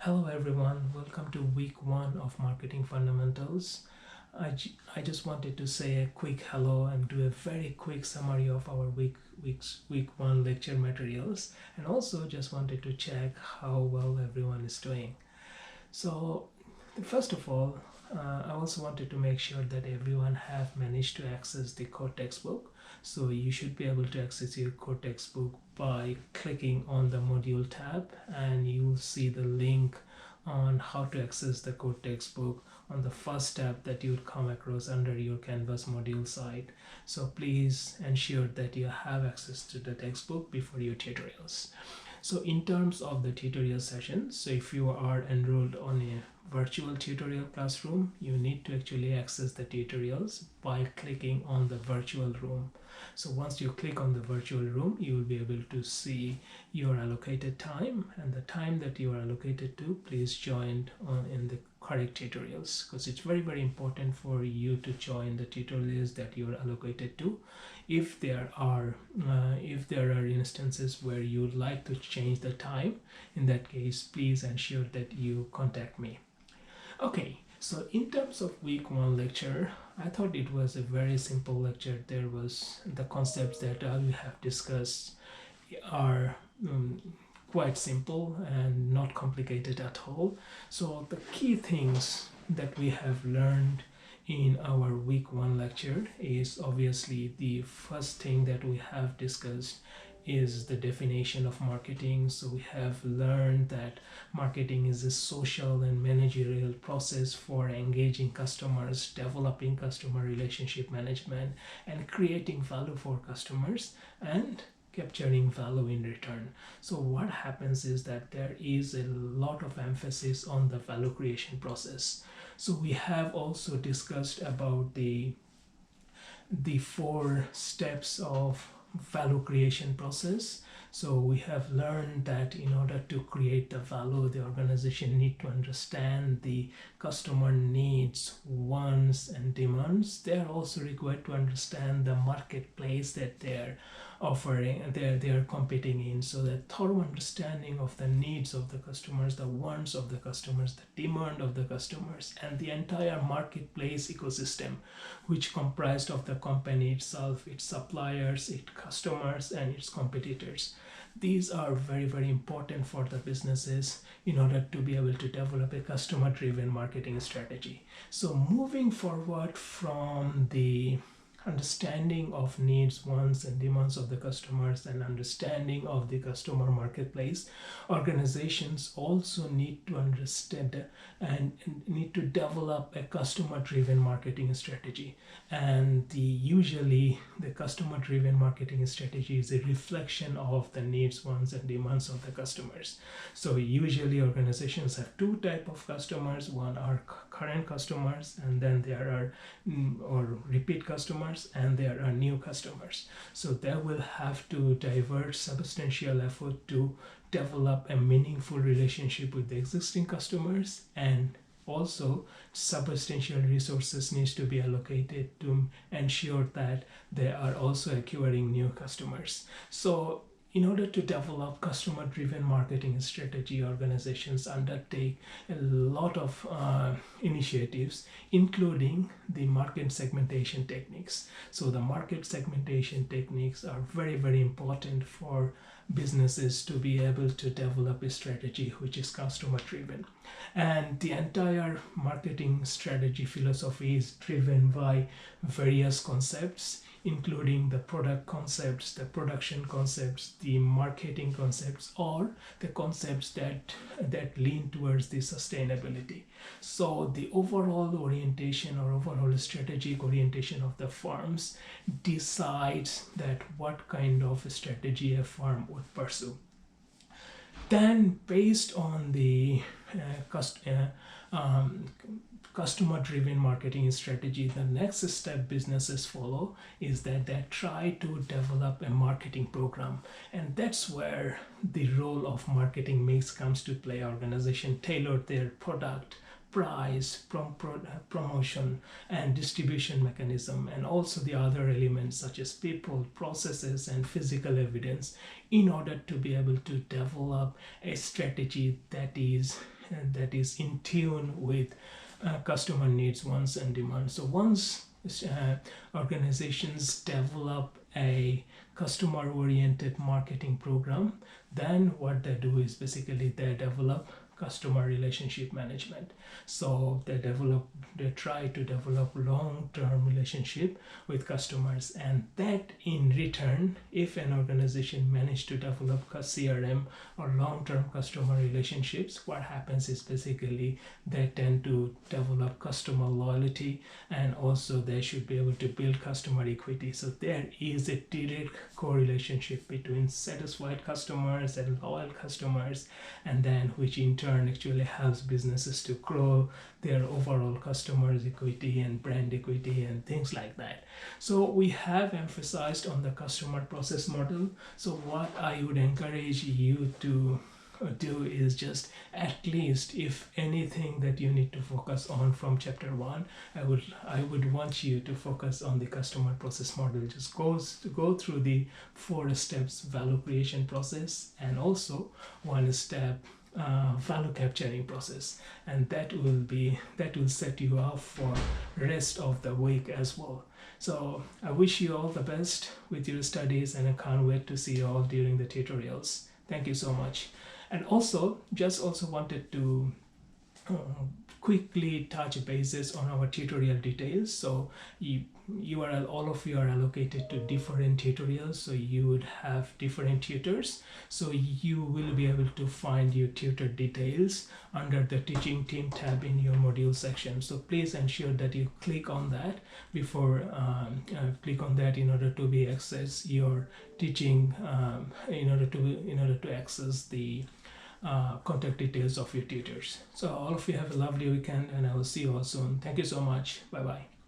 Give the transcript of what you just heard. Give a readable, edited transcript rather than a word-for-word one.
Hello everyone, welcome to week one of Marketing Fundamentals. I just wanted to say a quick hello and do a very quick summary of our week one lecture materials, and also just wanted to check how well everyone is doing. So first of all, I also wanted to make sure that everyone have managed to access the core textbook. So you should be able to access your core textbook by clicking on the module tab, and you will see the link on how to access the core textbook on the first tab that you would come across under your Canvas module site. So please ensure that you have access to the textbook before your tutorials. So in terms of the tutorial session, so if you are enrolled on a virtual tutorial classroom, you need to actually access the tutorials by clicking on the virtual room. So once you click on the virtual room, you will be able to see your allocated time and the time that you are allocated to. Please join in the correct tutorials, because it's very important for you to join the tutorials that you are allocated to. If there are instances where you would like to change the time, in that case please ensure that you contact me. Okay, so in terms of week one lecture, I thought it was a very simple lecture. There was the concepts that we have discussed are quite simple and not complicated at all. So the key things that we have learned in our week one lecture is obviously the first thing that we have discussed is the definition of marketing. So we have learned that marketing is a social and managerial process for engaging customers, developing customer relationship management, and creating value for customers and capturing value in return. So what happens is that there is a lot of emphasis on the value creation process. So we have also discussed about the four steps of value creation process. So we have learned that in order to create the value, the organization need to understand the customer needs, wants, and demands. They are also required to understand the marketplace that they're offering, they're competing in. So the thorough understanding of the needs of the customers, the wants of the customers, the demand of the customers, and the entire marketplace ecosystem, which comprised of the company itself, its suppliers, its customers, and its competitors. These are very important for the businesses in order to be able to develop a customer driven marketing strategy. So moving forward from the understanding of needs, wants, and demands of the customers and understanding of the customer marketplace, organizations also need to understand and need to develop a customer driven marketing strategy. And usually the customer driven marketing strategy is a reflection of the needs, wants, and demands of the customers. So usually organizations have two type of customers. One are current customers, and then there are or repeat customers, and there are new customers. So they will have to divert substantial effort to develop a meaningful relationship with the existing customers, and also substantial resources needs to be allocated to ensure that they are also acquiring new customers. So in order to develop customer driven marketing strategy, organizations undertake a lot of initiatives, including the market segmentation techniques. So the market segmentation techniques are very important for businesses to be able to develop a strategy which is customer driven. And the entire marketing strategy philosophy is driven by various concepts, including the product concepts, the production concepts, the marketing concepts, or the concepts that lean towards the sustainability. So the overall orientation or overall strategic orientation of the firms decides that what kind of strategy a firm would pursue. Then based on the customer driven marketing strategy, the next step businesses follow is that they try to develop a marketing program, and that's where the role of marketing mix comes to play. Organization tailor their product, price, promotion, and distribution mechanism, and also the other elements such as people, processes, and physical evidence, in order to be able to develop a strategy that is that is in tune with customer needs, wants, and demands. So once organizations develop a customer oriented marketing program, then what they do is basically they develop customer relationship management. So they try to develop long-term relationship with customers, and that in return, if an organization managed to develop a CRM or long-term customer relationships, what happens is basically they tend to develop customer loyalty, and also they should be able to build customer equity. So there is a direct correlation between satisfied customers and loyal customers, and then which in turn actually helps businesses to grow their overall customers equity and brand equity and things like that. So we have emphasized on the customer process model. So what I would encourage you to do is just, at least if anything that you need to focus on from chapter 1, I would want you to focus on the customer process model. Just go through the 4 steps value creation process, and also 1 step value capturing process, and that will set you up for rest of the week as well. So I wish you all the best with your studies, and I can't wait to see you all during the tutorials. Thank you so much. And also wanted to quickly touch bases on our tutorial details. So all of you are allocated to different tutorials, so you would have different tutors. So you will be able to find your tutor details under the teaching team tab in your module section. So please ensure that you click on that before in order to be access your teaching, in order to access the contact details of your tutors. So all of you have a lovely weekend, and I will see you all soon. Thank you so much. Bye bye.